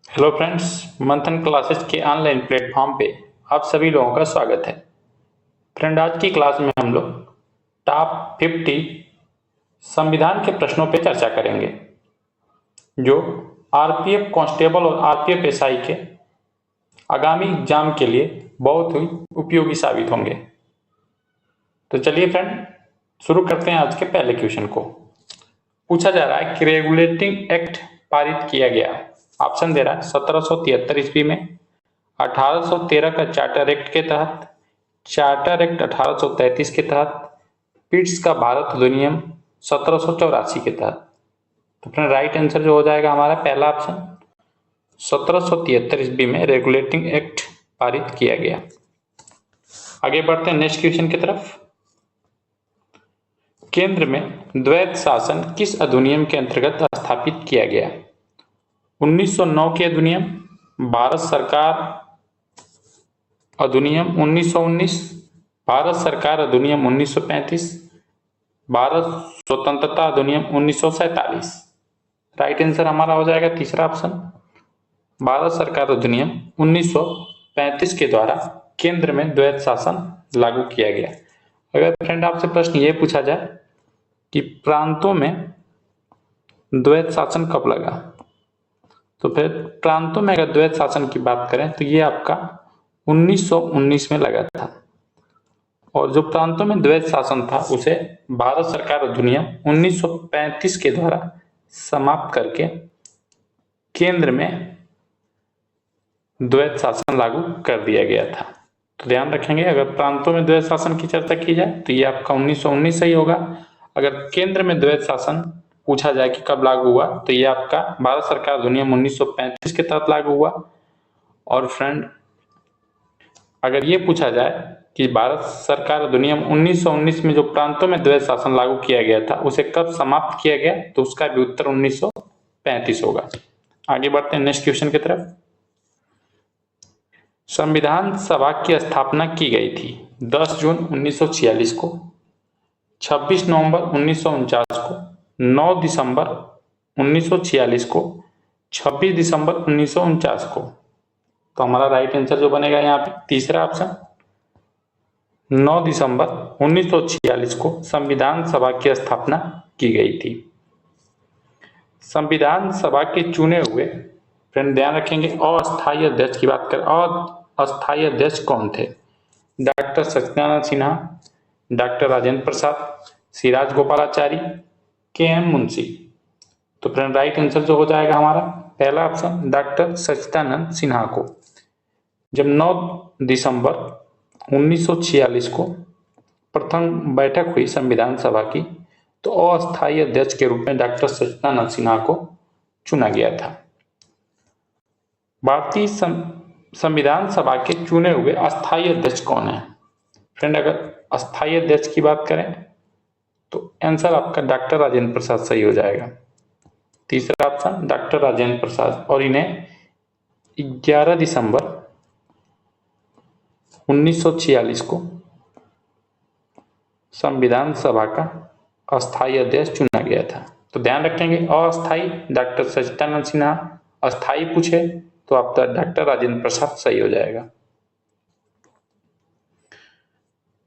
Hello friends, मंथन classes के online platform पे आप सभी लोगों का स्वागत है। फ्रेंड, आज की क्लास में हम लोग टॉप 50 संविधान के प्रश्नों पे चर्चा करेंगे जो आरपीएफ कांस्टेबल और आरपीएफ एसआई के आगामी एग्जाम के लिए बहुत ही उपयोगी साबित होंगे। तो चलिए फ्रेंड, शुरू करते हैं आज के पहले क्वेश्चन को। पूछा जा रहा है कि रेगुलेटिंग एक्ट पारित किया गया। ऑप्शन दे रहा है 1773 ईस्वी में, 1813 का चार्टर एक्ट के तहत, चार्टर एक्ट 1833 के तहत, पिट्स का भारत अधिनियम 1784 के तहत। तो फ्रेंड, राइट आंसर जो हो जाएगा हमारा पहला ऑप्शन 1773 ईस्वी में रेगुलेटिंग एक्ट पारित किया गया। आगे बढ़ते हैं नेक्स्ट क्वेश्चन की तरफ। केंद्र में द्वैत शासन किस अधिनियम के अंतर्गत स्थापित किया गया? 1909 के अधिनियम, भारत सरकार अधिनियम 1919, भारत सरकार अधिनियम 1935, भारत स्वतंत्रता अधिनियम 1947। राइट आंसर हमारा हो जाएगा तीसरा ऑप्शन, भारत सरकार अधिनियम 1935 के द्वारा केंद्र में द्वैत शासन लागू किया गया। अगर फ्रेंड आपसे प्रश्न ये पूछा जाए कि प्रांतों में द्वैत शासन कब लगा, तो फिर प्रांतों में अगर द्वैत शासन की बात करें तो ये आपका 1919 में लगा था। और जो प्रांतों में द्वैत शासन था उसे भारत सरकार अधिनियम 1935 के द्वारा समाप्त करके केंद्र में द्वैत शासन लागू कर दिया गया था। तो ध्यान रखेंगे, अगर प्रांतों में द्वैत शासन की चर्चा की जाए तो ये आपका 1919 सही होगा। अगर केंद्र में द्वैत शासन पूछा जाए कि कब लागू हुआ तो ये आपका भारत सरकार अधिनियम 1935 के तहत लागू हुआ। और फ्रेंड, अगर ये पूछा जाए कि भारत सरकार अधिनियम 1919 में जो प्रांतों में द्वैत शासन लागू किया गया था उसे कब समाप्त किया गया, तो उसका भी उत्तर 1935 होगा। आगे बढ़ते हैं नेक्स्ट क्वेश्चन की तरफ। संविधान सभा की स्थापना की गई थी 10 जून 1946 को, 26 नवंबर 1949 को, 9 दिसंबर 1946 को, 26 दिसंबर 1949 को। तो हमारा राइट आंसर जो बनेगा यहाँ पे तीसरा ऑप्शन 9 दिसंबर 1946 को संविधान सभा की स्थापना की गई थी। संविधान सभा के चुने हुए, फ्रेंड ध्यान रखेंगे, अस्थायी अध्यक्ष की बात करें, अस्थायी अध्यक्ष कौन थे? Doctor Satyanarayan Sinha, doctor Rajendra Prasad, Siraj Gopalachari, KM. Munshi. तो फ्रेंड, राइट आंसर जो हो जाएगा हमारा पहला ऑप्शन डॉक्टर सच्चिदानंद सिन्हा को। जब 9 दिसंबर 1946 को प्रथम बैठक हुई संविधान सभा की तो अस्थायी अध्यक्ष के रूप में डॉक्टर सच्चिदानंद सिन्हा को चुना गया था। भारतीय संविधान सभा के चुने हुए अस्थायी अध्यक्ष कौन है? फ्रेंड, अगर अस्थायी अध्यक्ष की बात करें तो आंसर आपका डॉक्टर राजेंद्र प्रसाद सही हो जाएगा। तीसरा ऑप्शन डॉक्टर राजेंद्र प्रसाद, और इन्हें 11 दिसंबर 1946 को संविधान सभा का अस्थायी अध्यक्ष चुना गया था। तो ध्यान रखेंगे, अस्थायी डॉक्टर सच्चिदानंद सिन्हा, अस्थायी पूछे तो आपका डॉक्टर राजेंद्र प्रसाद सही हो जाएगा।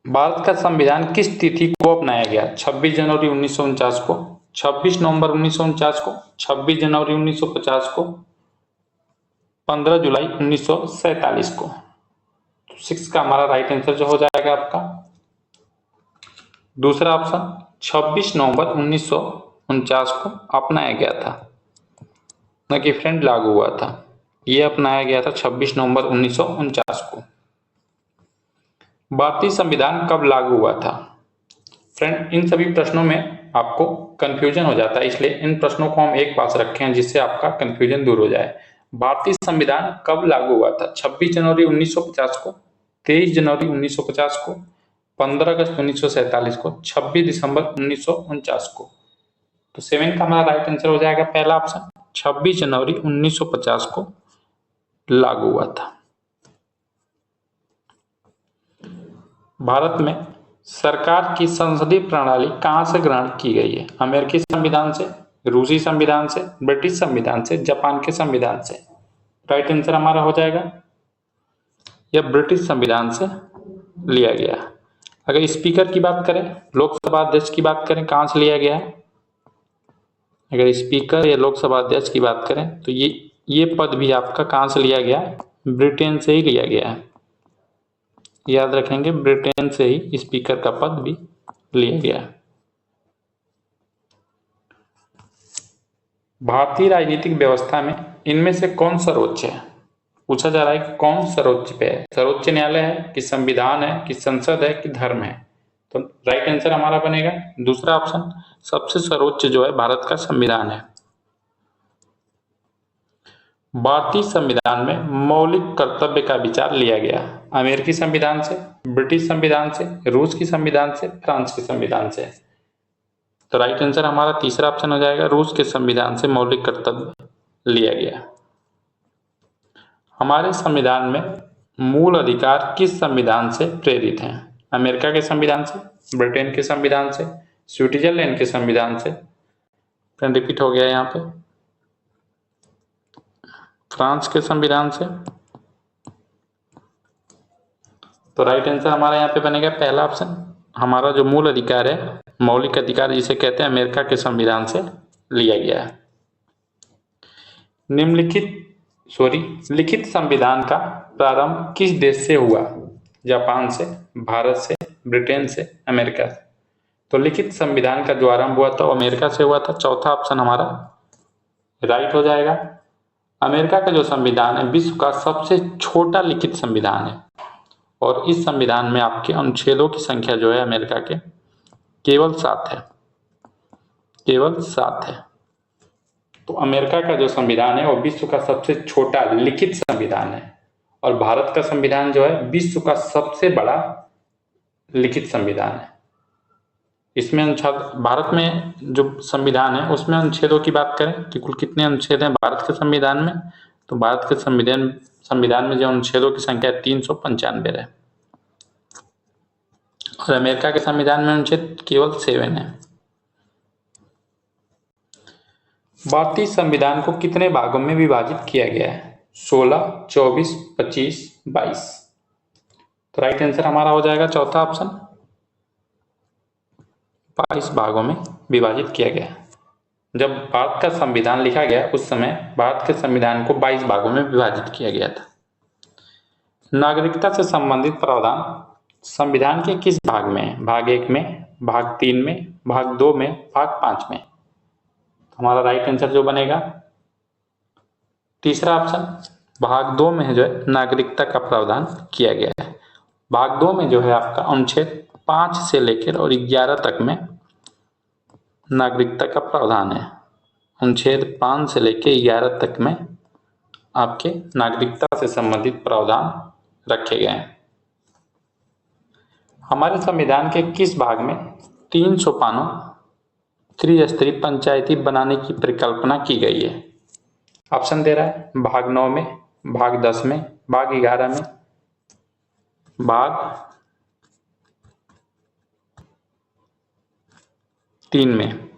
भारत का संविधान किस तिथि को अपनाया गया? 26 जनवरी 1949 को, 26 नवंबर 1949 को, 26 जनवरी 1950 को, 15 जुलाई 1947 को। 6 का हमारा राइट आंसर जो हो जाएगा आपका दूसरा ऑप्शन 26 नवंबर 1949 को अपनाया गया था, न कि फ्रेंड लागू हुआ था। यह अपनाया गया था 26 नवंबर 1949 को। भारतीय संविधान कब लागू हुआ था? फ्रेंड, इन सभी प्रश्नों में आपको कंफ्यूजन हो जाता है, इसलिए इन प्रश्नों को हम एक पास रखे हैं जिससे आपका कंफ्यूजन दूर हो जाए। भारतीय संविधान कब लागू हुआ था? 26 जनवरी 1950 को, 23 जनवरी 1950 को, 15 अगस्त 1947 को, 26 दिसंबर 1949 को। तो 7 का हमारा राइट आंसर हो जाएगा पहला ऑप्शन 26 जनवरी 1950 को लागू हुआ था। भारत में सरकार की संसदीय प्रणाली कहां से ग्रहण की गई है? अमेरिकी संविधान से, रूसी संविधान से, ब्रिटिश संविधान से, जापान के संविधान से। राइट आंसर हमारा हो जाएगा यह ब्रिटिश संविधान से लिया गया। अगर स्पीकर की बात करें, लोकसभा अध्यक्ष की बात करें, कहाँ से लिया गया है? अगर स्पीकर या लोकसभा अध्यक्ष की बात करें तो ये पद भी आपका कहाँ से लिया गया? ब्रिटेन से ही लिया गया है। याद रखेंगे, ब्रिटेन से ही स्पीकर का पद भी लिया गया है। भारतीय राजनीतिक व्यवस्था में इनमें से कौन सर्वोच्च है? पूछा जा रहा है कि कौन सर्वोच्च पे है। सर्वोच्च न्यायालय है कि संविधान है कि संसद है कि धर्म है? तो राइट आंसर हमारा बनेगा दूसरा ऑप्शन, सबसे सर्वोच्च जो है भारत का संविधान है। भारतीय संविधान में मौलिक कर्तव्य का विचार लिया गया अमेरिकी संविधान से, ब्रिटिश संविधान से, रूस की संविधान से, फ्रांस के संविधान से? तो राइट आंसर हमारा तीसरा ऑप्शन हो जाएगा, रूस के संविधान से मौलिक कर्तव्य लिया गया। हमारे संविधान में मूल अधिकार किस संविधान से प्रेरित हैं? अमेरिका के संविधान से, ब्रिटेन के संविधान से, स्विट्जरलैंड के संविधान से? रिपीट हो गया यहाँ पे, फ्रांस के संविधान से। तो राइट आंसर हमारा यहाँ पे बनेगा पहला ऑप्शन। हमारा जो मूल अधिकार है, मौलिक अधिकार जिसे कहते हैं, अमेरिका के संविधान से लिया गया है। लिखित संविधान का प्रारंभ किस देश से हुआ? जापान से, भारत से, ब्रिटेन से, अमेरिका से? तो लिखित संविधान का जो आरंभ हुआ था वो अमेरिका से हुआ था। चौथा ऑप्शन हमारा राइट हो जाएगा। अमेरिका का जो संविधान है विश्व का सबसे छोटा लिखित संविधान है और इस संविधान में आपके अनुच्छेदों की संख्या जो है अमेरिका के केवल 7 है, केवल 7 है। तो अमेरिका का जो संविधान है वो विश्व का सबसे छोटा लिखित संविधान है और भारत का संविधान जो है विश्व का सबसे बड़ा लिखित संविधान है। इसमें भारत में जो संविधान है उसमें अनुच्छेदों की बात करें कि कुल कितने अनुच्छेद हैं भारत के संविधान में? तो भारत के संविधान में जो अनुच्छेदों की संख्या 395 है और अमेरिका के संविधान में अनुच्छेद केवल 7 है। भारतीय संविधान को कितने भागों में विभाजित किया गया है? 16, 24, 25, 22? तो राइट आंसर हमारा हो जाएगा चौथा ऑप्शन, 22 भागों में विभाजित किया गया। जब भारत का संविधान लिखा गया उस समय भारत के संविधान को 22 भागों में विभाजित किया गया था। नागरिकता से संबंधित प्रावधान संविधान के किस भाग में है? भाग 1 में, भाग 3 में, भाग 2 में, भाग 5 में? हमारा राइट आंसर जो बनेगा तीसरा ऑप्शन, भाग 2 में जो है नागरिकता का प्रावधान किया गया है। भाग 2 में जो है आपका अनुच्छेद 5 से लेकर और 11 तक में नागरिकता का प्रावधान है। अनुच्छेद 5 से लेकर 11 तक में आपके नागरिकता से संबंधित प्रावधान रखे गए हैं। हमारे संविधान के किस भाग में 300 पानों त्रिस्तरीय पंचायती बनाने की परिकल्पना की गई है? ऑप्शन दे रहा है, भाग 9 में, भाग 10 में, भाग 11 में, भाग 3 में?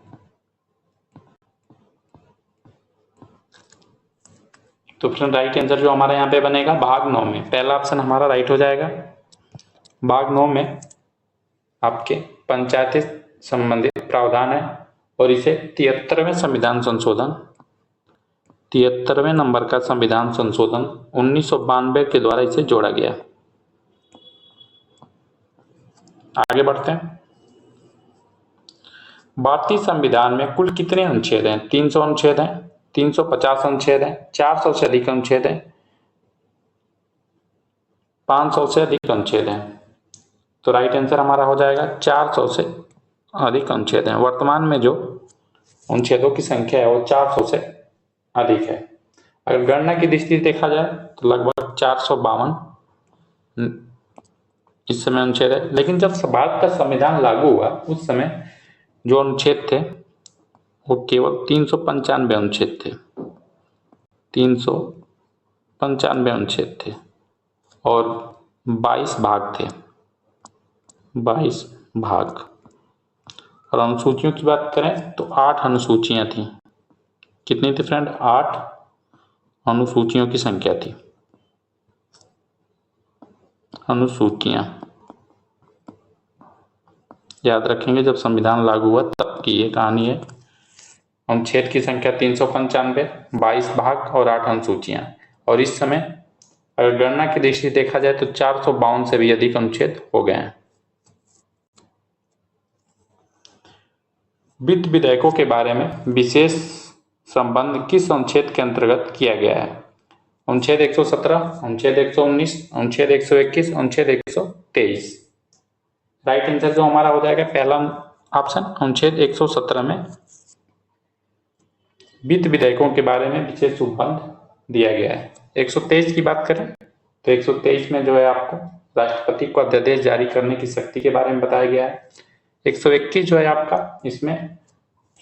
तो फ्रेंड राइट आंसर जो हमारा यहाँ पे बनेगा भाग 9 में, पहला ऑप्शन हमारा राइट हो जाएगा। भाग 9 में आपके पंचायती संबंधित प्रावधान है और इसे 73वें संविधान संशोधन, 73वें नंबर का संविधान संशोधन 1992 के द्वारा इसे जोड़ा गया। आगे बढ़ते हैं। भारतीय संविधान में कुल कितने अनुच्छेद हैं? 300 अनुच्छेद हैं, 350 अनुच्छेद हैं, 400 से अधिक अनुच्छेद हैं, 500 से अधिक अनुच्छेद हैं? तो राइट आंसर हमारा हो जाएगा 400 से अधिक अनुच्छेद हैं। वर्तमान में जो अनुच्छेदों की संख्या है वो 400 से अधिक है। अगर गणना की दृष्टि से देखा जाए तो लगभग 452 इस समय अनुच्छेद है, लेकिन जब भारत का संविधान लागू हुआ उस समय जो अनुच्छेद थे वो केवल 395 अनुच्छेद थे, 395 अनुच्छेद थे और 22 भाग थे, 22 भाग। और अनुसूचियों की बात करें तो 8 अनुसूचियां थी। कितनी थी फ्रेंड? 8 अनुसूचियों की संख्या थी। अनुसूचियां याद रखेंगे, जब संविधान लागू हुआ तब की ये कहानी है। अनुच्छेद की संख्या 395, 22 भाग और 8 अनुसूचियां। और इस समय अगर गणना की दृष्टि से देखा जाए तो 452 से भी अधिक अनुच्छेद हो गए हैं। वित्त विधेयकों के बारे में विशेष संबंध किस अनुच्छेद के अंतर्गत किया गया है? अनुच्छेद 117, अनुच्छेद 119, अनुच्छेद 121, अनुच्छेद 123। राइट आंसर जो हमारा हो जाएगा पहला ऑप्शन अनुच्छेद 117 में वित्त विधेयकों के बारे में विशेष संबंध दिया गया है। 123 की बात करें तो 123 में जो है आपको राष्ट्रपति को अध्यादेश जारी करने की शक्ति के बारे में बताया गया है। 121 जो है आपका, इसमें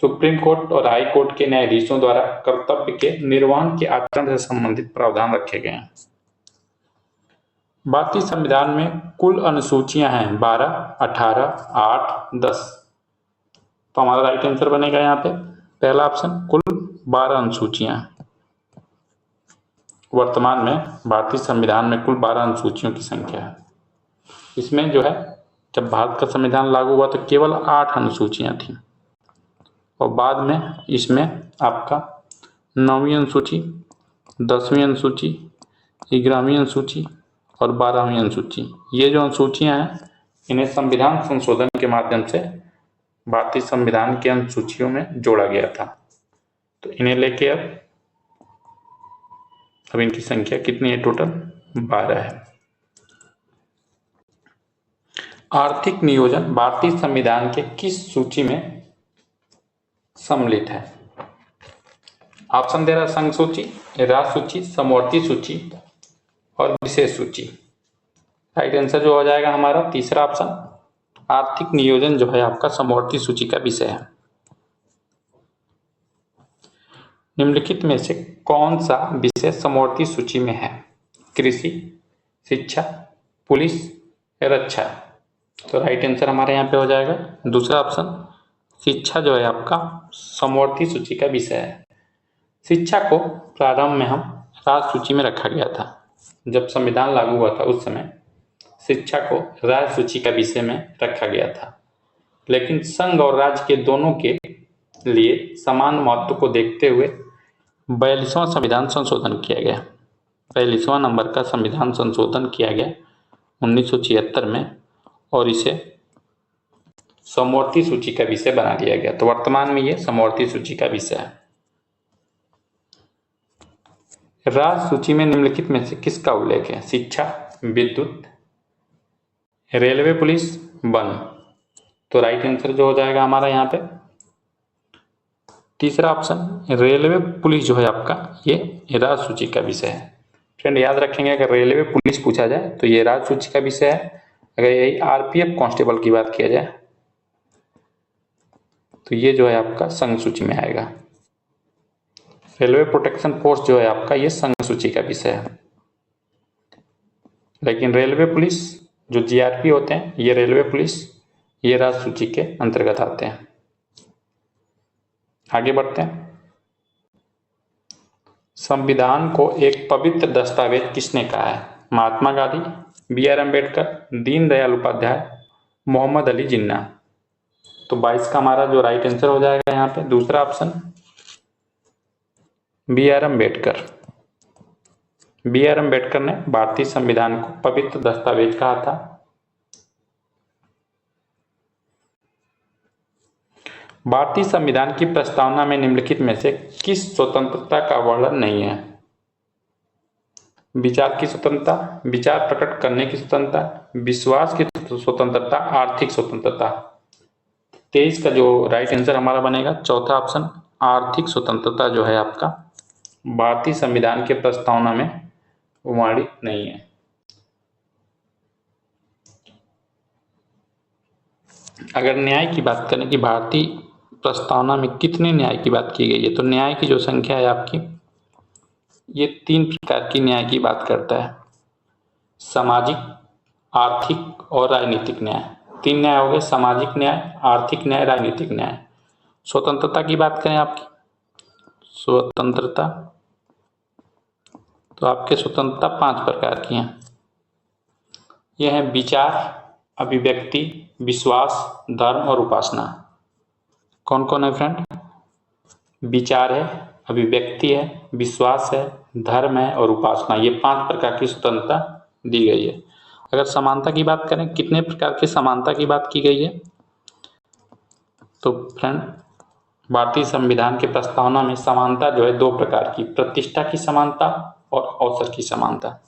सुप्रीम कोर्ट और हाई कोर्ट के न्यायाधीशों द्वारा कर्तव्य के निर्वहन के आचरण से संबंधित प्रावधान रखे गए हैं। भारतीय संविधान में कुल अनुसूचियां हैं 12, 18, 8, 10। तो हमारा राइट आंसर बनेगा यहाँ पे पहला ऑप्शन, कुल 12 अनुसूचियां। वर्तमान में भारतीय संविधान में कुल 12 अनुसूचियों की संख्या है। इसमें जो है जब भारत का संविधान लागू हुआ तो केवल 8 अनुसूचियां थी और बाद में इसमें आपका 9वीं अनुसूची, 10वीं अनुसूची, 11वीं अनुसूची और 12वीं अनुसूची, ये जो अनुसूचियां हैं इन्हें संविधान संशोधन के माध्यम से भारतीय संविधान के अनुसूचियों में जोड़ा गया था। तो इन्हें लेके अब इनकी संख्या कितनी है? टोटल 12 है। आर्थिक नियोजन भारतीय संविधान के किस सूची में सम्मिलित है? ऑप्शन दे रहा संघ सूची, राज्य सूची, समवर्ती सूची और विशेष सूची। राइट आंसर जो हो जाएगा हमारा तीसरा ऑप्शन, आर्थिक नियोजन जो है आपका समवर्ती सूची का विषय है। निम्नलिखित में से कौन सा विषय समवर्ती सूची में है? कृषि, शिक्षा, पुलिस या रक्षा? तो राइट आंसर हमारे यहाँ पे हो जाएगा दूसरा ऑप्शन, शिक्षा जो है आपका समवर्ती सूची का विषय है। शिक्षा को प्रारंभ में हम राज्य सूची में रखा गया था। जब संविधान लागू हुआ था उस समय शिक्षा को राज्य सूची का विषय में रखा गया था, लेकिन संघ और राज्य के दोनों के लिए समान महत्व को देखते हुए 42वां संविधान संशोधन किया गया। 42वां नंबर का संविधान संशोधन किया गया 1976 में और इसे समवर्ती सूची का विषय बना दिया गया। तो वर्तमान में ये समवर्ती सूची का विषय है। राज्य सूची में निम्नलिखित में से किसका उल्लेख है? शिक्षा, विद्युत, रेलवे, पुलिस, वन। तो राइट आंसर जो हो जाएगा हमारा यहाँ पे तीसरा ऑप्शन, रेलवे पुलिस जो है आपका ये राज्य सूची का विषय है। फ्रेंड याद रखेंगे, अगर रेलवे पुलिस पूछा जाए तो ये राज्य सूची का विषय है। अगर यही आरपीएफ कांस्टेबल की बात किया जाए तो ये जो है आपका संघ सूची में आएगा। रेलवे प्रोटेक्शन फोर्स जो है आपका ये संघ सूची का विषय है, लेकिन रेलवे पुलिस जो जीआरपी होते हैं ये रेलवे पुलिस ये राज्य सूची के अंतर्गत आते हैं। आगे बढ़ते हैं। संविधान को एक पवित्र दस्तावेज किसने कहा है? महात्मा गांधी, बी.आर. अम्बेडकर, दीनदयाल उपाध्याय, मोहम्मद अली जिन्ना। तो 22 का हमारा जो राइट आंसर हो जाएगा यहाँ पे दूसरा option, B R. Ambedkar. B R. Ambedkar ने भारतीय संविधान को पवित्र दस्तावेज कहा था। भारतीय संविधान की प्रस्तावना में निम्नलिखित में से किस स्वतंत्रता का वर्णन नहीं है? विचार की स्वतंत्रता, विचार प्रकट करने की स्वतंत्रता, विश्वास की स्वतंत्रता, आर्थिक स्वतंत्रता। 23 का जो राइट आंसर हमारा बनेगा चौथा ऑप्शन, आर्थिक स्वतंत्रता जो है आपका भारतीय संविधान के प्रस्तावना में वर्णित नहीं है। अगर न्याय की बात करें कि भारतीय प्रस्तावना में कितने न्याय की बात की गई है, तो न्याय की जो संख्या है आपकी ये 3 प्रकार की न्याय की बात करता है, सामाजिक, आर्थिक और राजनीतिक न्याय। 3 न्याय हो गए, सामाजिक न्याय, आर्थिक न्याय, राजनीतिक न्याय। स्वतंत्रता की बात करें आपकी, स्वतंत्रता तो आपके स्वतंत्रता 5 प्रकार की हैं। यह है विचार, अभिव्यक्ति, विश्वास, धर्म और उपासना। कौन कौन है फ्रेंड? विचार है, अभिव्यक्ति है, विश्वास है, धर्म है और उपासना। ये 5 प्रकार की स्वतंत्रता दी गई है। अगर समानता की बात करें, कितने प्रकार की समानता की बात की गई है? तो फ्रेंड, भारतीय संविधान के प्रस्तावना में समानता जो है 2 प्रकार की, प्रतिष्ठा की समानता और अवसर की समानता।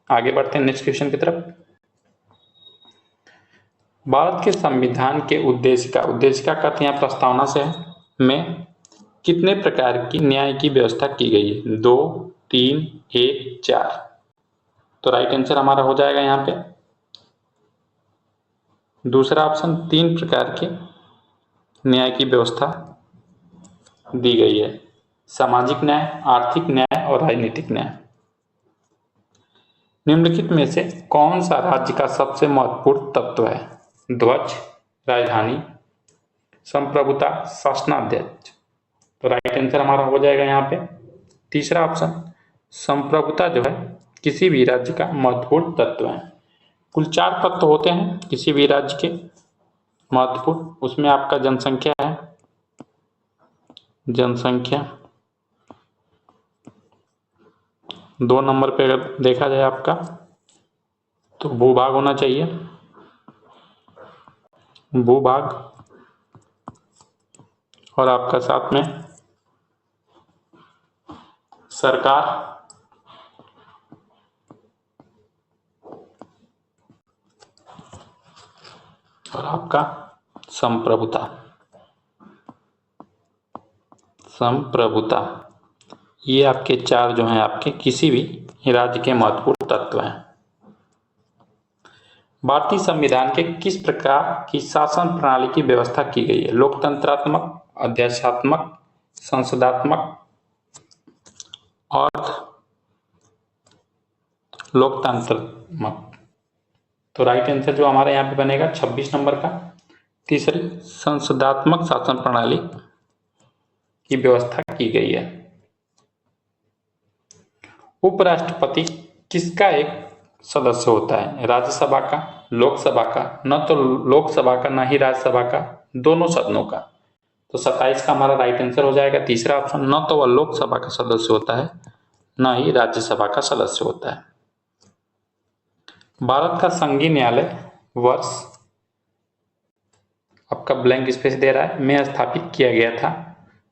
आगे बढ़ते हैं नेक्स्ट क्वेश्चन की तरफ। भारत के संविधान के उद्देशिका का अर्थ यहाँ प्रस्तावना से है में कितने प्रकार की न्याय की व्यवस्था की गई है? 2, 3, 1, 4। तो राइट आंसर हमारा हो जाएगा यहाँ पे दूसरा ऑप्शन, 3 प्रकार की न्याय की व्यवस्था दी गई है। सामाजिक न्याय, आर्थिक न्याय और राजनीतिक न्याय। निम्नलिखित में से कौन सा राज्य का सबसे महत्वपूर्ण तत्व है? ध्वज, राजधानी, संप्रभुता, शासनाध्यक्ष। तो राइट आंसर हमारा हो जाएगा यहाँ पे तीसरा ऑप्शन, संप्रभुता जो है किसी भी राज्य का महत्वपूर्ण तत्व है। कुल 4 तत्व होते हैं किसी भी राज्य के महत्वपूर्ण। उसमें आपका जनसंख्या है, जनसंख्या 2 नंबर पे अगर देखा जाए आपका तो भूभाग होना चाहिए, भूभाग, और आपका साथ में सरकार और आपका संप्रभुता। संप्रभुता ये आपके 4 जो हैं आपके किसी भी राज्य के महत्वपूर्ण तत्व हैं। भारतीय संविधान के किस प्रकार की शासन प्रणाली की व्यवस्था की गई है? लोकतंत्रात्मक, अध्यादेशात्मक, संसदात्मक और लोकतंत्रात्मक। तो राइट आंसर जो हमारा यहाँ पे बनेगा 26 नंबर का तीसरी संसदात्मक शासन प्रणाली की व्यवस्था की गई है। उपराष्ट्रपति किसका एक सदस्य होता है? राज्यसभा का, लोकसभा का, न तो लोकसभा का न ही राज्यसभा का, दोनों सदनों का। तो 27 का हमारा राइट आंसर हो जाएगा तीसरा ऑप्शन, न तो वह लोकसभा का सदस्य होता है न ही राज्यसभा का सदस्य होता है। भारत का संघीय न्यायालय वर्ष आपका ब्लैंक स्पेस दे रहा है में स्थापित किया गया था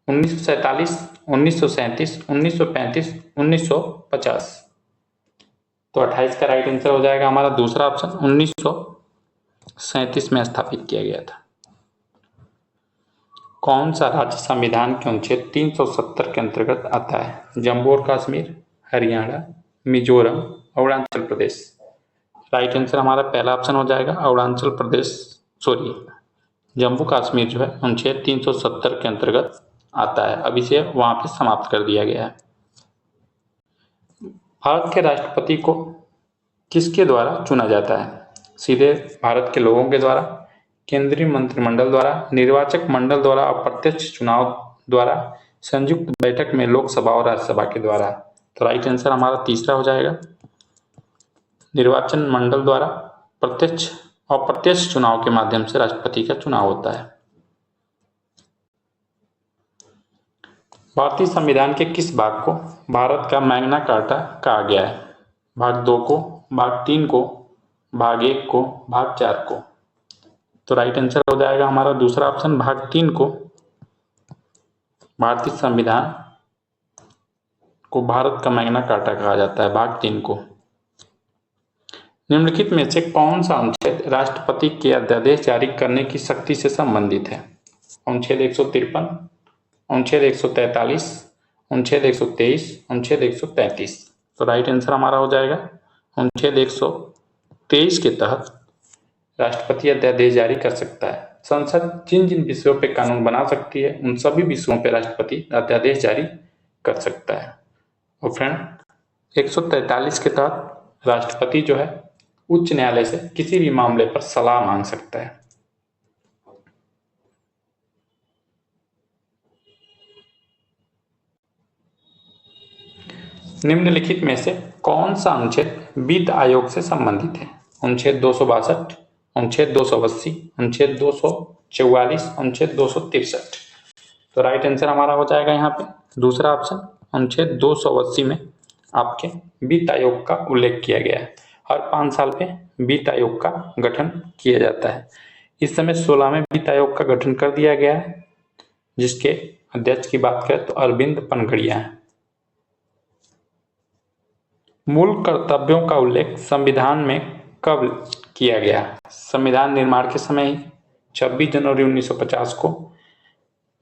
1947, 1937, 1935, 1950। तो 28 का राइट आंसर हो जाएगा हमारा दूसरा ऑप्शन, 1937 में स्थापित किया गया था। कौन सा राज्य संविधान के अनुच्छेद 370 के अंतर्गत आता है? जम्मू और कश्मीर, हरियाणा, मिजोरम, अरुणाचल प्रदेश। राइट आंसर हमारा पहला ऑप्शन हो जाएगा अरुणाचल प्रदेश, सॉरी जम्मू कश्मीर जो है अनुच्छेद 370 के अंतर्गत आता है। अब इसे वहां पे समाप्त कर दिया गया है। भारत के राष्ट्रपति को किसके द्वारा चुना जाता है? सीधे भारत के लोगों के द्वारा, केंद्रीय मंत्रिमंडल द्वारा, निर्वाचक मंडल द्वारा, अप्रत्यक्ष चुनाव द्वारा, संयुक्त बैठक में लोकसभा और राज्यसभा के द्वारा। तो राइट आंसर हमारा तीसरा हो जाएगा निर्वाचन मंडल द्वारा प्रत्यक्ष अप्रत्यक्ष चुनाव के माध्यम से राष्ट्रपति का चुनाव होता है। भारतीय संविधान के किस भाग को भारत का मैग्ना कार्टा कहा गया है? भाग 2 को, भाग 3 को, भाग 1 को, भाग 4 को। तो राइट आंसर हो जाएगा हमारा दूसरा ऑप्शन, भाग 3 को। भारतीय संविधान को भारत का मैग्ना कार्टा कहा जाता है, भाग 3 को। निम्नलिखित में से कौन सा अनुच्छेद राष्ट्रपति के अध्यादेश जारी करने की शक्ति से संबंधित है? अनुच्छेद 153, अनुच्छेद 143, अनुच्छेद 123, अनुच्छेद 133। तो राइट आंसर हमारा हो जाएगा अनुच्छेद 123 के तहत राष्ट्रपति अध्यादेश जारी कर सकता है। संसद जिन जिन विषयों पर कानून बना सकती है उन सभी विषयों पर राष्ट्रपति अध्यादेश जारी कर सकता है। और फ्रेंड 143 के तहत राष्ट्रपति जो है उच्च न्यायालय से किसी भी मामले पर सलाह मांग सकता है। निम्नलिखित में से कौन सा अनुच्छेद वित्त आयोग से संबंधित है? अनुच्छेद 262, अनुच्छेद 280, अनुच्छेद 244, अनुच्छेद 263। तो राइट आंसर हमारा हो जाएगा यहाँ पे दूसरा ऑप्शन, अनुच्छेद 280 में आपके वित्त आयोग का उल्लेख किया गया है। हर 5 साल पे वित्त आयोग का गठन किया जाता है। इस समय 16वें वित्त आयोग का गठन कर दिया गया है, जिसके अध्यक्ष की बात करें तो अरविंद पनगड़िया है। मूल कर्तव्यों का उल्लेख संविधान में कब किया गया? संविधान निर्माण के समय ही 26 जनवरी 1950 को,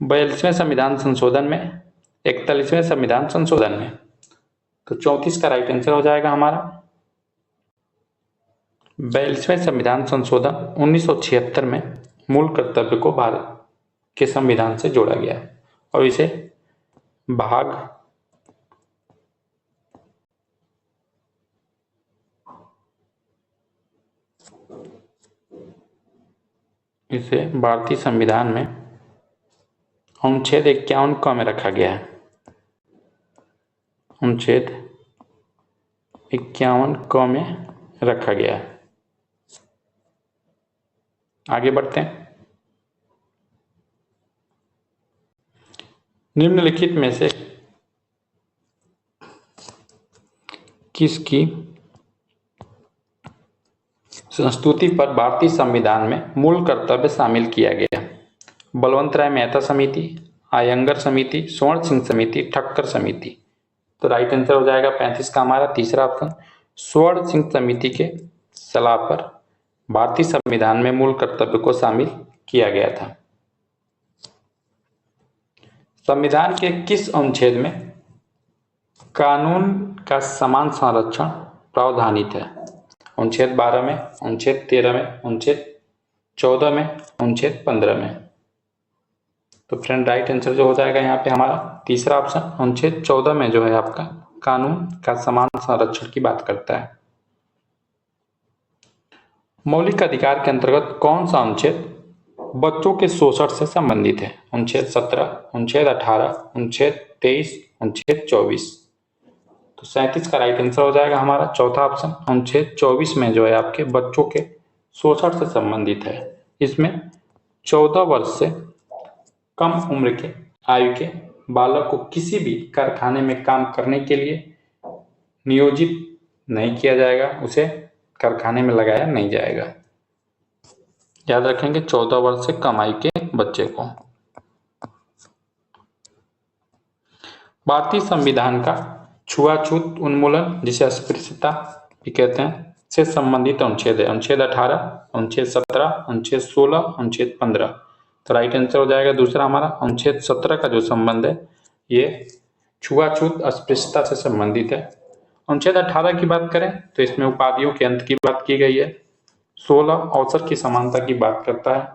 42वें संविधान संशोधन में, 41वें संविधान संशोधन में। तो 34 का राइट आंसर हो जाएगा हमारा 42वें संविधान संशोधन 1976 में मूल कर्तव्य को भारत के संविधान से जोड़ा गया और इसे भारतीय संविधान में अनुच्छेद 51 क में रखा गया है। अनुच्छेद 51 क में रखा गया है। आगे बढ़ते हैं। निम्नलिखित में से किसकी संस्तुति पर भारतीय संविधान में मूल कर्तव्य शामिल किया गया? बलवंत राय मेहता समिति, आयंगर समिति, स्वर्ण सिंह समिति, ठक्कर समिति। तो राइट आंसर हो जाएगा 35 का हमारा तीसरा ऑप्शन, स्वर्ण सिंह समिति के सलाह पर भारतीय संविधान में मूल कर्तव्य को शामिल किया गया था। संविधान के किस अनुच्छेद में कानून का समान संरक्षण प्रावधानित है? अनुच्छेद 12 में, अनुच्छेद 13 में, अनुच्छेद 14 में, अनुच्छेद 15 में। तो फ्रेंड राइट आंसर जो हो जाएगा यहाँ पे हमारा तीसरा ऑप्शन, अनुच्छेद 14 में जो है आपका कानून का समान संरक्षण की बात करता है। मौलिक अधिकार के अंतर्गत कौन सा अनुच्छेद बच्चों के शोषण से संबंधित है? अनुच्छेद 17, अनुच्छेद 18, अनुच्छेद 23, अनुच्छेद 24। तो 37 का राइट आंसर हो जाएगा हमारा चौथा ऑप्शन, अनुच्छेद 24 में जो है आपके बच्चों के शोषण से संबंधित है। इसमें 14 वर्ष से कम उम्र के आयु के बालक को किसी भी कारखाने में काम करने के लिए नियोजित नहीं किया जाएगा, उसे कारखाने में लगाया नहीं जाएगा। याद रखेंगे 14 वर्ष से कम आयु के बच्चे को। भारतीय संविधान का छुआछूत उन्मूलन, जिसे अस्पृश्यता भी कहते हैं, से संबंधित अनुच्छेद है। अनुच्छेद 18, अनुच्छेद 17, अनुच्छेद 16, अनुच्छेद 15। तो राइट आंसर हो जाएगा दूसरा हमारा अनुच्छेद 17 का जो संबंध है ये छुआछूत अस्पृश्यता से संबंधित है। अनुच्छेद 18 की बात करें तो इसमें उपाधियों के अंत की बात की गई है। 16 अवसर की समानता की बात करता है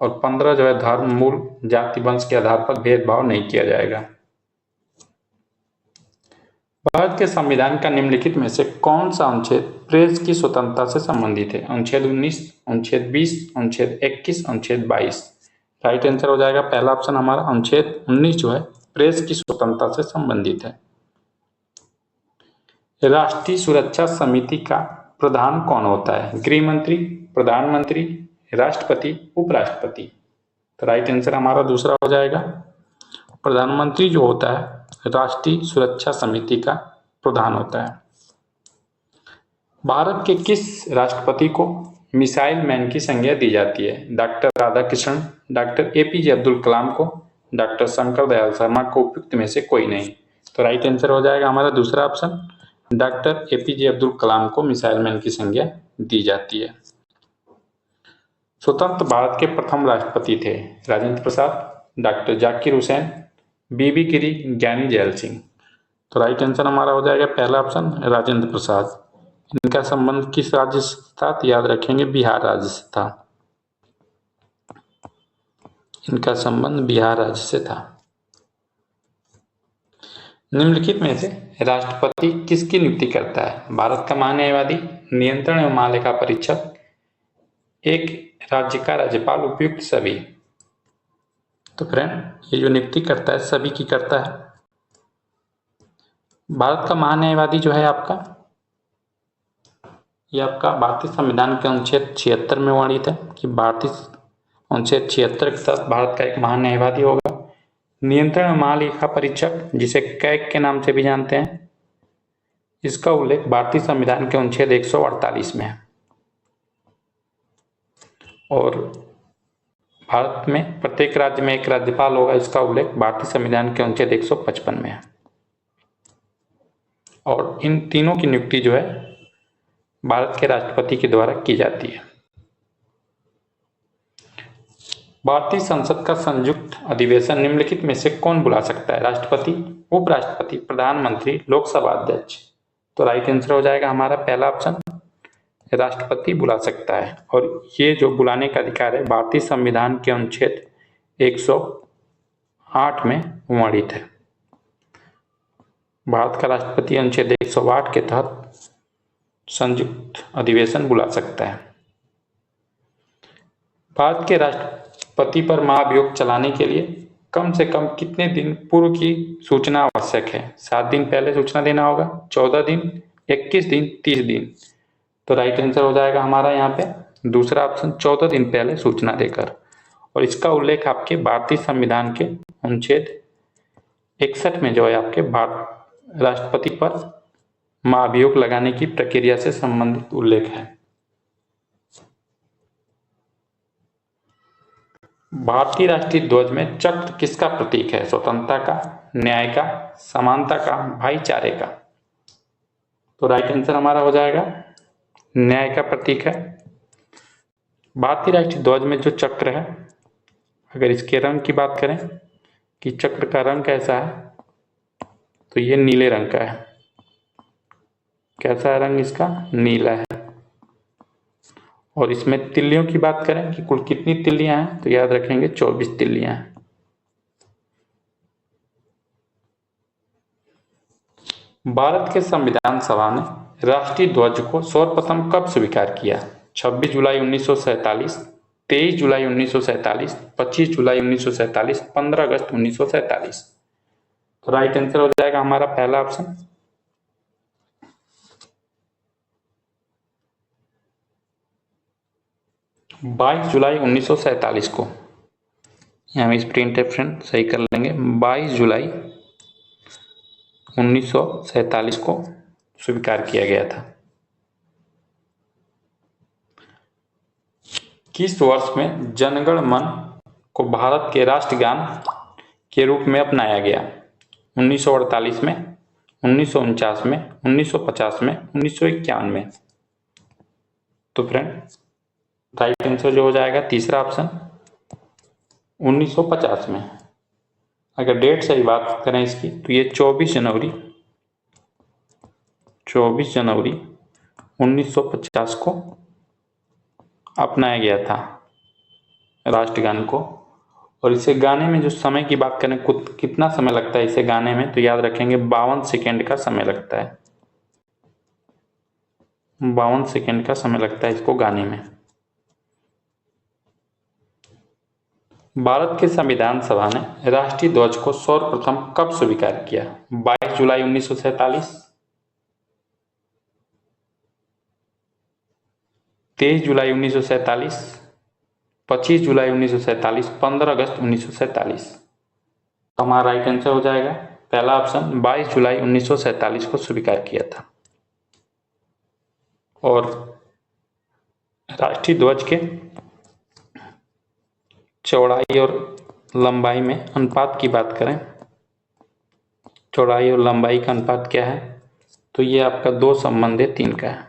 और 15 जो है धर्म, मूल, जाति, वंश के आधार पर भेदभाव नहीं किया जाएगा। भारत के संविधान का निम्नलिखित में से कौन सा अनुच्छेद प्रेस की स्वतंत्रता से संबंधित है? अनुच्छेद 19, अनुच्छेद 20, अनुच्छेद 21, अनुच्छेद 22। राइट आंसर हो जाएगा पहला ऑप्शन हमारा अनुच्छेद 19 जो है प्रेस की स्वतंत्रता से संबंधित है। राष्ट्रीय सुरक्षा समिति का प्रधान कौन होता है? गृह मंत्री, प्रधानमंत्री, राष्ट्रपति, उपराष्ट्रपति। तो राइट आंसर हमारा दूसरा हो जाएगा प्रधानमंत्री जो होता है राष्ट्रीय सुरक्षा समिति का प्रधान होता है। भारत के किस राष्ट्रपति को मिसाइल मैन की संज्ञा दी जाती है? डॉक्टर राधाकृष्णन, डॉक्टर एपीजे अब्दुल कलाम को, डॉक्टर शंकर दयाल शर्मा को, उपयुक्त में से कोई नहीं। तो राइट आंसर हो जाएगा हमारा दूसरा ऑप्शन, डॉक्टर एपीजे अब्दुल कलाम को मिसाइल मैन की संज्ञा दी जाती है। स्वतंत्र भारत के प्रथम राष्ट्रपति थे राजेंद्र प्रसाद, डॉक्टर जाकिर हुसैन, बीबी गिरी, ज्ञानी जैल सिंह। तो राइट आंसर हमारा हो जाएगा पहला ऑप्शन राजेंद्र प्रसाद। इनका संबंध किस राज्य से था? तो याद रखेंगे बिहार राज्य से था। इनका संबंध बिहार राज्य से था। निम्नलिखित में से राष्ट्रपति किसकी नियुक्ति करता है? भारत का महान्यायवादी, नियंत्रण एवं महालेखा परीक्षक, एक राज्य का राज्यपाल, उपयुक्त सभी। तो फ्रेंड ये जो नियुक्ति करता है सभी की करता है। भारत का महान्यायवादी जो है आपका, ये आपका भारतीय संविधान के अनुच्छेद 76 में वर्णित है कि भारतीय अनुच्छेद 76 के तहत भारत का एक महान्यायवादी होगा। नियंत्रण महालेखा परीक्षक, जिसे कैग के नाम से भी जानते हैं, इसका उल्लेख भारतीय संविधान के अनुच्छेद 148 में है। और भारत में प्रत्येक राज्य में एक राज्यपाल होगा, इसका उल्लेख भारतीय संविधान के अनुच्छेद 155 में है। और इन तीनों की नियुक्ति जो है भारत के राष्ट्रपति के द्वारा की जाती है। भारतीय संसद का संयुक्त अधिवेशन निम्नलिखित में से कौन बुला सकता है? राष्ट्रपति, उपराष्ट्रपति, प्रधानमंत्री, लोकसभा अध्यक्ष। तो राइट आंसर हो जाएगा हमारा पहला ऑप्शन, राष्ट्रपति बुला सकता है। और ये जो बुलाने का अधिकार है भारतीय संविधान के अनुच्छेद 108 में वर्णित है। भारत का राष्ट्रपति अनुच्छेद 108 के तहत संयुक्त अधिवेशन बुला सकता है। भारत के राष्ट्रपति पर महाभियोग चलाने के लिए कम से कम कितने दिन पूर्व की सूचना आवश्यक है? 7 दिन पहले सूचना देना होगा, 14 दिन, 21 दिन, 30 दिन। तो राइट आंसर हो जाएगा हमारा यहाँ पे दूसरा ऑप्शन, 14 दिन पहले सूचना देकर। और इसका उल्लेख आपके भारतीय संविधान के अनुच्छेद 61 में जो है आपके राष्ट्रपति पर महाभियोग लगाने की प्रक्रिया से संबंधित उल्लेख है। भारतीय राष्ट्रीय ध्वज में चक्र किसका प्रतीक है? स्वतंत्रता का, न्याय का, समानता का, भाईचारे का। तो राइट आंसर हमारा हो जाएगा न्याय का प्रतीक है। भारतीय राष्ट्रीय ध्वज में जो चक्र है, अगर इसके रंग की बात करें कि चक्र का रंग कैसा है, तो ये नीले रंग का है। कैसा है रंग इसका? नीला है। और इसमें तिल्लियों की बात करें कि कुल कितनी तिल्लियां हैं, तो याद रखेंगे 24 तिल्लियां हैं। भारत के संविधान सभा ने राष्ट्रीय ध्वज को सर्वप्रथम कब स्वीकार किया? 26 जुलाई 1947, 23 जुलाई 1947, 25 जुलाई 1947, 15 अगस्त 1947। तो राइट आंसर हो जाएगा हमारा पहला ऑप्शन, 22 जुलाई 1947 को। हम इस प्रिंट फ्रेंड सही कर लेंगे। 22 जुलाई 1947 को स्वीकार किया गया था। किस वर्ष में जनगण मन को भारत के राष्ट्रगान के रूप में अपनाया गया? 1948 में, 1949 में, 1950 में, 1951 में। तो फ्रेंड राइट आंसर जो हो जाएगा तीसरा ऑप्शन 1950 में। अगर डेट सही बात करें इसकी, तो ये 24 जनवरी 1950 को अपनाया गया था राष्ट्रगान को। और इसे गाने में जो समय की बात करें, कितना समय लगता है इसे गाने में, तो याद रखेंगे 52 सेकेंड का समय लगता है। 52 सेकेंड का समय लगता है इसको गाने में। भारत के संविधान सभा ने राष्ट्रीय ध्वज को सर्वप्रथम कब स्वीकार किया? 22 जुलाई 1947, 23 जुलाई 1947, 25 जुलाई 1947, 15 अगस्त 1947। हमारा राइट आंसर हो जाएगा पहला ऑप्शन, 22 जुलाई 1947 को स्वीकार किया था। और राष्ट्रीय ध्वज के चौड़ाई और लंबाई में अनुपात की बात करें, चौड़ाई और लंबाई का अनुपात क्या है? तो ये आपका 2:3 का है।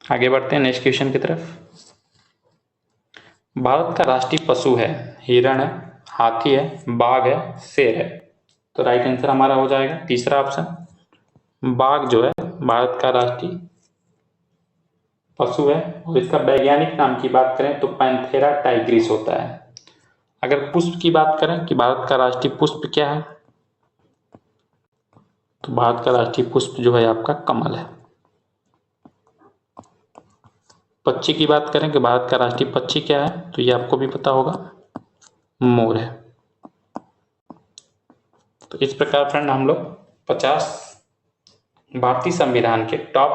आगे बढ़ते हैं नेक्स्ट क्वेश्चन की तरफ। भारत का राष्ट्रीय पशु है, हिरण है, हाथी है, बाघ है, शेर है। तो राइट आंसर हमारा हो जाएगा तीसरा ऑप्शन, बाघ जो है भारत का राष्ट्रीय पशु है। और इसका वैज्ञानिक नाम की बात करें तो पैंथेरा टाइग्रिस होता है। अगर पुष्प की बात करें कि भारत का राष्ट्रीय पुष्प क्या है, तो भारत का राष्ट्रीय पुष्प जो है आपका कमल है। पक्षी की बात करें कि भारत का राष्ट्रीय पक्षी क्या है, तो ये आपको भी पता होगा, मोर है। तो इस प्रकार फ्रेंड हम लोग 50 भारतीय संविधान के टॉप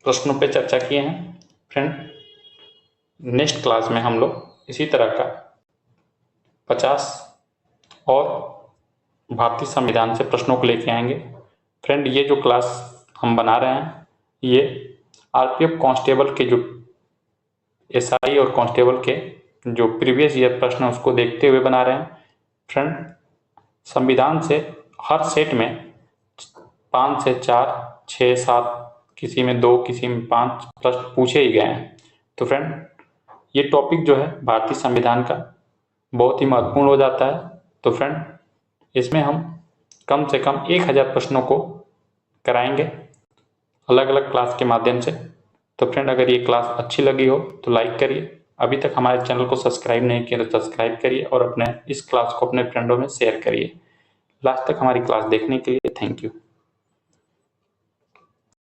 प्रश्नों पे चर्चा किए हैं। फ्रेंड नेक्स्ट क्लास में हम लोग इसी तरह का 50 और भारतीय संविधान से प्रश्नों को लेके आएंगे। फ्रेंड ये जो क्लास हम बना रहे हैं ये आरपीएफ कांस्टेबल के जो एसआई और कांस्टेबल के जो प्रीवियस ईयर प्रश्न है उसको देखते हुए बना रहे हैं। फ्रेंड संविधान से हर सेट में 5 से 4, 6, 7, किसी में 2, किसी में 5 प्रश्न पूछे ही गए हैं। तो फ्रेंड ये टॉपिक जो है भारतीय संविधान का बहुत ही महत्वपूर्ण हो जाता है। तो फ्रेंड इसमें हम कम से कम 1000 प्रश्नों को कराएंगे अलग अलग क्लास के माध्यम से। तो फ्रेंड अगर ये क्लास अच्छी लगी हो तो लाइक करिए, अभी तक हमारे चैनल को सब्सक्राइब नहीं किया तो सब्सक्राइब करिए और अपने इस क्लास को अपने फ्रेंडों में शेयर करिए। लास्ट तक हमारी क्लास देखने के लिए थैंक यू।